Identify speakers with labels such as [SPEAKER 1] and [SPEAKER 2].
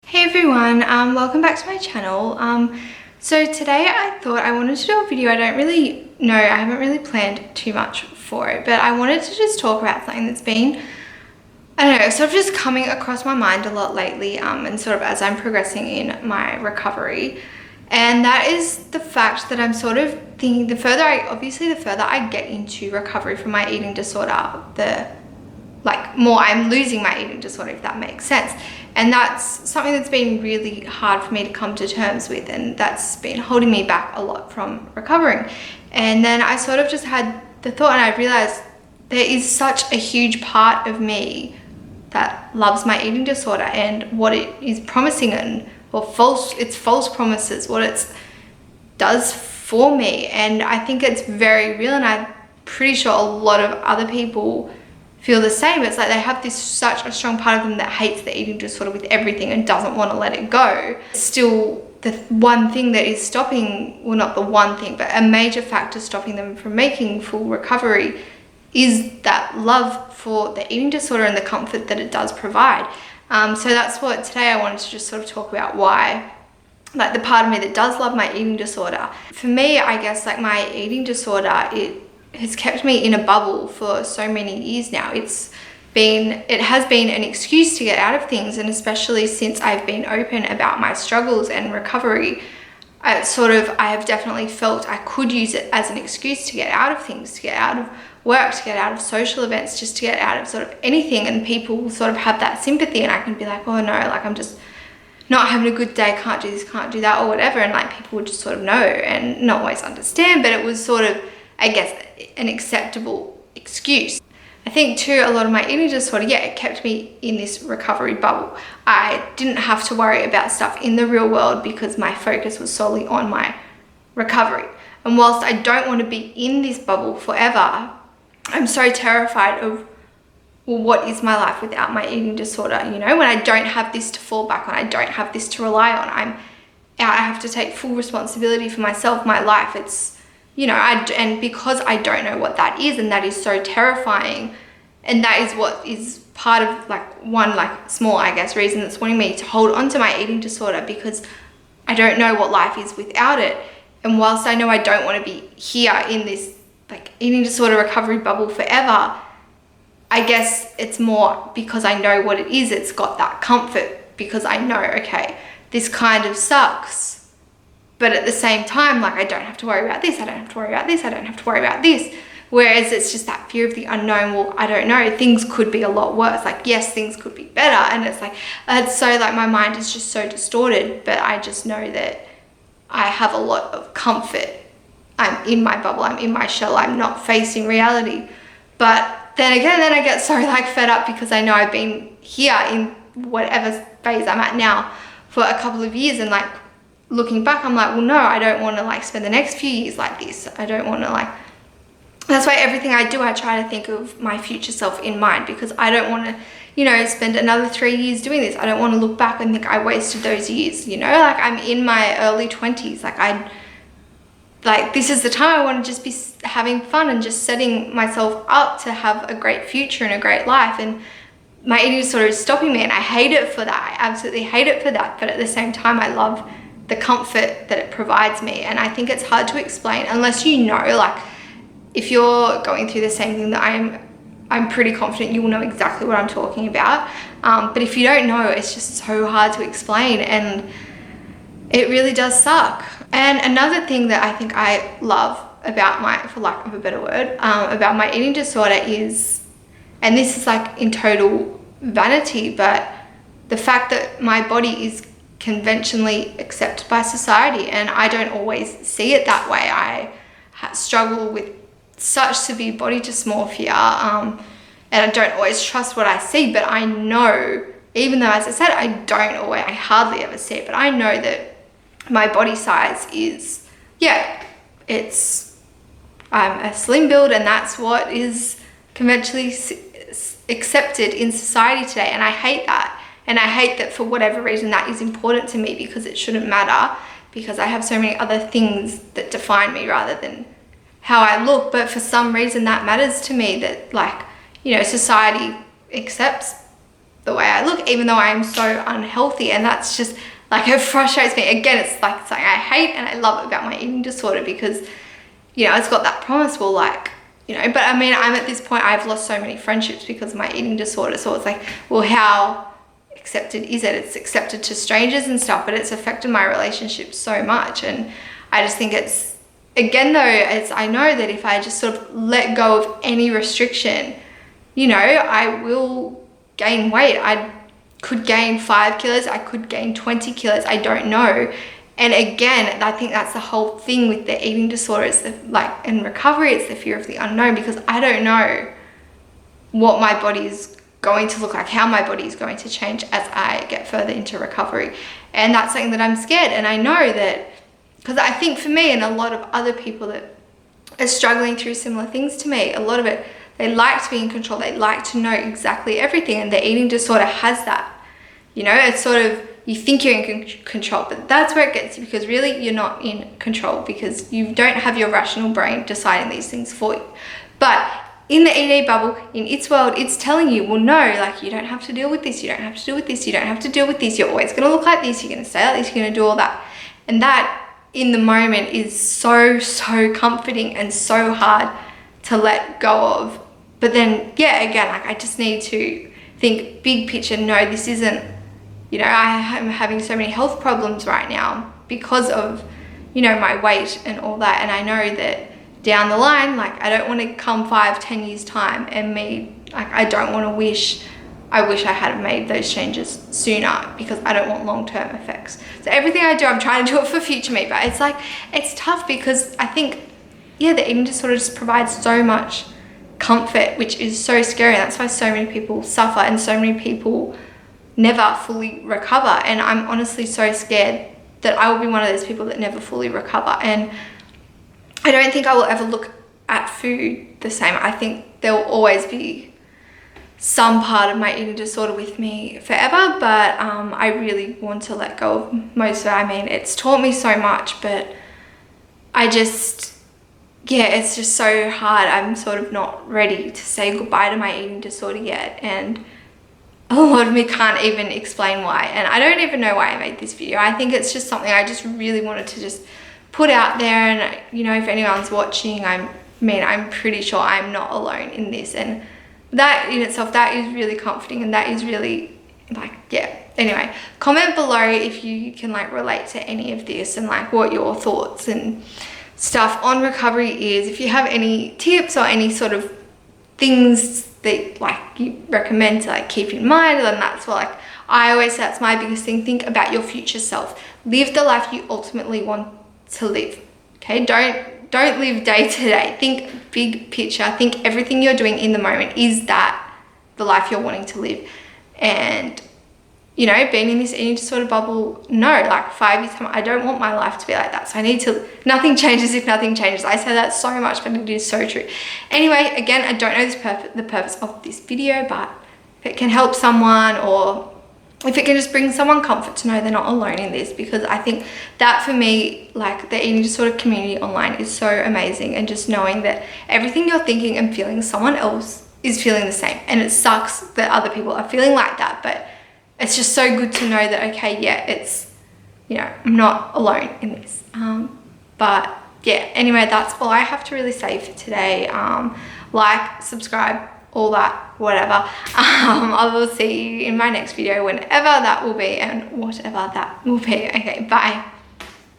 [SPEAKER 1] Hey everyone, welcome back to my channel. So today I thought I wanted to do a video. I haven't really planned too much for it, but I wanted to just talk about something that's been, I don't know, sort of just coming across my mind a lot lately, and sort of as I'm progressing in my recovery. And that is the fact that I'm sort of thinking the further I get into recovery from my eating disorder, the more I'm losing my eating disorder, if that makes sense. And that's something that's been really hard for me to come to terms with, and that's been holding me back a lot from recovering. And then I sort of just had the thought, and I realized there is such a huge part of me that loves my eating disorder and what it is promising, it's false promises, what it does for me. And I think it's very real, and I'm pretty sure a lot of other people feel the same. It's like they have such a strong part of them that hates the eating disorder with everything and doesn't want to let it go. Still, the one thing that is stopping, well, not the one thing, but a major factor stopping them from making full recovery is that love for the eating disorder and the comfort that it does provide. So that's what today I wanted to just sort of talk about, why, like, the part of me that does love my eating disorder. For me, I guess, like, my eating disorder, it has kept me in a bubble for so many years now. It has been an excuse to get out of things, and especially since I've been open about my struggles and recovery, I have definitely felt I could use it as an excuse to get out of things, to get out of work, to get out of social events, just to get out of sort of anything. And people sort of have that sympathy, and I can be like, oh no, like, I'm just not having a good day, can't do this, can't do that, or whatever. And like, people would just sort of know and not always understand, but it was sort of, I guess, an acceptable excuse. I think too, a lot of my eating disorder, it kept me in this recovery bubble. I didn't have to worry about stuff in the real world because my focus was solely on my recovery. And whilst I don't want to be in this bubble forever, I'm so terrified of, well, what is my life without my eating disorder? You know, when I don't have this to fall back on, I don't have this to rely on, I have to take full responsibility for myself, my life. It's, you know, and because I don't know what that is, and that is so terrifying, and that is what is part of one small, I guess, reason that's wanting me to hold on to my eating disorder, because I don't know what life is without it. And whilst I know I don't want to be here in this eating disorder recovery bubble forever, I guess it's more because I know what it is. It's got that comfort because I know, okay, this kind of sucks. But at the same time, I don't have to worry about this, I don't have to worry about this, I don't have to worry about this. Whereas it's just that fear of the unknown. Well, I don't know, things could be a lot worse. Yes, things could be better. And it's so my mind is just so distorted, but I just know that I have a lot of comfort. I'm in my bubble, I'm in my shell, I'm not facing reality. But then again, I get so fed up because I know I've been here in whatever phase I'm at now for a couple of years, and looking back, I'm like, well, no, I don't want to spend the next few years like this. I don't want to that's why everything I do, I try to think of my future self in mind, because I don't want to, spend another 3 years doing this. I don't want to look back and think I wasted those years, I'm in my early 20s. This is the time I want to just be having fun and just setting myself up to have a great future and a great life. And my eating disorder is stopping me, and I hate it for that. I absolutely hate it for that. But at the same time, I love the comfort that it provides me. And I think it's hard to explain unless you know, if you're going through the same thing that I'm pretty confident you will know exactly what I'm talking about. But if you don't know, it's just so hard to explain, and it really does suck. And another thing that I think I love about for lack of a better word, about my eating disorder is, and this is in total vanity, but the fact that my body is conventionally accepted by society, and I don't always see it that way. I struggle with such severe body dysmorphia, and I don't always trust what I see, but I know, even though, as I said, I hardly ever see it, but I know that my body size is, I'm a slim build, and that's what is conventionally accepted in society today. And I hate that. And I hate that for whatever reason that is important to me, because it shouldn't matter, because I have so many other things that define me rather than how I look. But for some reason that matters to me, that society accepts the way I look, even though I am so unhealthy. And that's just like, it frustrates me. Again, it's like something I hate and I love about my eating disorder, because, you know, it's got that promise, well, like, you know, but I mean, I'm at this point, I've lost so many friendships because of my eating disorder. So it's like, well, how accepted is it? It's accepted to strangers and stuff, but it's affected my relationships so much. And I just think it's, again though, it's, I know that if I just sort of let go of any restriction, you know, I will gain weight. I could gain 5 kilos, I could gain 20 kilos, I don't know. And again, I think that's the whole thing with the eating disorder. It's the, like, in recovery, it's the fear of the unknown, because I don't know what my body is going to look like, how my body is going to change as I get further into recovery. And that's something that I'm scared. And I know that, because I think for me and a lot of other people that are struggling through similar things to me, a lot of it, they like to be in control. They like to know exactly everything. And the eating disorder has that, you know, it's sort of, you think you're in control, but that's where it gets you, because really you're not in control, because you don't have your rational brain deciding these things for you. But in the ED bubble, in its world, it's telling you, well, no, like, you don't have to deal with this, you don't have to deal with this, you don't have to deal with this, you're always going to look like this, you're going to stay like this, you're going to do all that. And that in the moment is so comforting and so hard to let go of. But then, yeah, again, like, I just need to think big picture. No, this isn't, you know, I am having so many health problems right now because of, you know, my weight and all that. And I know that down the line, like, I don't want to come 5-10 years time and like, I don't want to I wish I had made those changes sooner, because I don't want long-term effects. So everything I do, I'm trying to do it for future me, but it's like, it's tough, because I think, yeah, the eating disorder just provides so much comfort, which is so scary. And that's why so many people suffer and so many people never fully recover. And I'm honestly so scared that I will be one of those people that never fully recover. And I don't think I will ever look at food the same. I think there will always be some part of my eating disorder with me forever, but I really want to let go of most of it. I mean, it's taught me so much, but I just, yeah, it's just so hard. I'm sort of not ready to say goodbye to my eating disorder yet. And a lot of me can't even explain why. And I don't even know why I made this video. I think it's just something I just really wanted to just put out there. And, you know, if anyone's watching, I'm pretty sure I'm not alone in this. And that in itself, that is really comforting, and that is really, like, yeah. Anyway, comment below if you can, like, relate to any of this, and, like, what your thoughts and stuff on recovery is. If you have any tips or any sort of things that, like, you recommend to, like, keep in mind, then that's what, like, I always say, that's my biggest thing. Think about your future self. Live the life you ultimately want to live. Okay, don't live day to day. Think big picture. Think everything you're doing in the moment, is that the life you're wanting to live? And, you know, being in this eating disorder bubble, no, like, 5 years time, I don't want my life to be like that. So I need to, nothing changes if nothing changes. I say that so much, but it is so true. Anyway, again, I don't know the purpose of this video, but if it can help someone, or if it can just bring someone comfort to know they're not alone in this, because I think that for me, like, the eating disorder community online is so amazing. And just knowing that everything you're thinking and feeling, someone else is feeling the same. And it sucks that other people are feeling like that, but it's just so good to know that, okay, yeah, it's, you know, I'm not alone in this. But yeah, anyway, that's all I have to really say for today. Like, subscribe, all that, whatever. I will see you in my next video, whenever that will be and whatever that will be. Okay, bye.